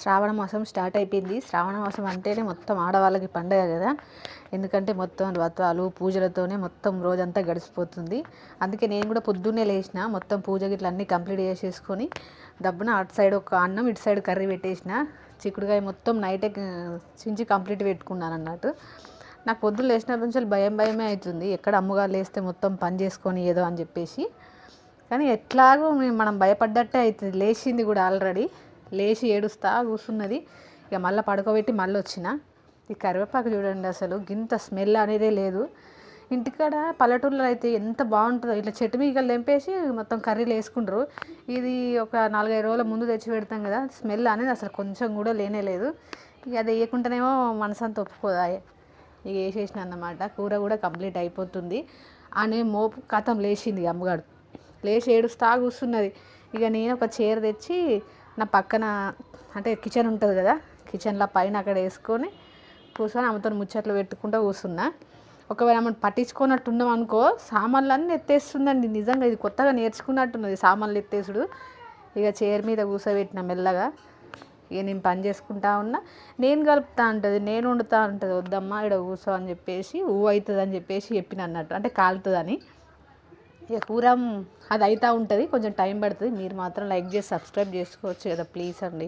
శ్రావణ మాసం స్టార్ట్ అయిపోయింది. శ్రావణ మాసం అంటేనే మొత్తం ఆడవాళ్ళకి పండగ కదా. ఎందుకంటే మొత్తం వ్రతాలు పూజలతోనే మొత్తం రోజంతా గడిచిపోతుంది. అందుకే నేను కూడా పొద్దున్నే లేచిన, మొత్తం పూజ గిట్ల అన్నీ కంప్లీట్ చేసేసుకొని దబ్బున అటు సైడ్ ఒక అన్నం ఇటు సైడ్ కర్రీ పెట్టేసిన. చిక్కుడుకాయ మొత్తం నైటే చించి కంప్లీట్ పెట్టుకున్నాను అన్నట్టు. నాకు పొద్దున్న లేచినప్పటి నుంచి భయమే అవుతుంది, ఎక్కడ అమ్మగారు లేస్తే మొత్తం పని చేసుకొని ఏదో అని చెప్పేసి. కానీ ఎట్లాగో మనం భయపడ్డట్టే అవుతుంది. లేచింది కూడా ఆల్రెడీ, లేచి ఏడుస్తా కూర్చున్నది. ఇక మళ్ళీ పడుకోబెట్టి మళ్ళీ వచ్చిన. ఈ కరివేపాకు చూడండి, అసలు గింత స్మెల్ అనేదే లేదు. ఇంటికాడ పల్లెటూరులో అయితే ఎంత బాగుంటుందో, ఇట్లా చెట్టు మీగలు తెంపేసి మొత్తం కర్రీలు వేసుకుంటారు. ఇది ఒక 4-5 రోజుల ముందు తెచ్చి పెడతాం కదా, స్మెల్ అనేది అసలు కొంచెం కూడా లేనే లేదు. ఇక అది వేయకుండానేమో మనసంతా ఒప్పుకోదాయే. ఇక వేసేసిన అన్నమాట. కూర కూడా కంప్లీట్ అయిపోతుంది. అనే మోపు కథం లేచింది అమ్మగాడు. లేచి ఏడుస్తా కూర్చున్నది. ఇక నేను ఒక చైర్ తెచ్చి నా పక్కన, అంటే కిచెన్ ఉంటుంది కదా, కిచెన్లో పైన అక్కడ వేసుకొని కూర్చొని ఆమెతో ముచ్చట్లు పెట్టుకుంటూ కూర్చున్నా. ఒకవేళ ఆమెను పట్టించుకున్నట్టు ఉన్నాం అనుకో, సామాన్లు అన్నీ ఎత్తేస్తుందండి. నిజంగా ఇది కొత్తగా నేర్చుకున్నట్టున్నది సామాన్లు ఎత్తేసుడు. ఇక చైర్ మీద కూర్చోబెట్టిన మెల్లగా. ఇక నేను పని చేసుకుంటా ఉన్నా. నేను కలుపుతా ఉంటుంది, నేను వండుతా ఉంటుంది. వద్దమ్మా ఇక్కడ కూర్చో అని చెప్పేసి, అవుతుంది అని చెప్పేసి చెప్పిన అన్నట్టు, అంటే కాలుతుందని. ఇక కూర అది అవుతూ ఉంటుంది, కొంచెం టైం పడుతుంది. మీరు మాత్రం లైక్ చేసి సబ్స్క్రైబ్ చేసుకోవచ్చు కదా ప్లీజ్ అండి.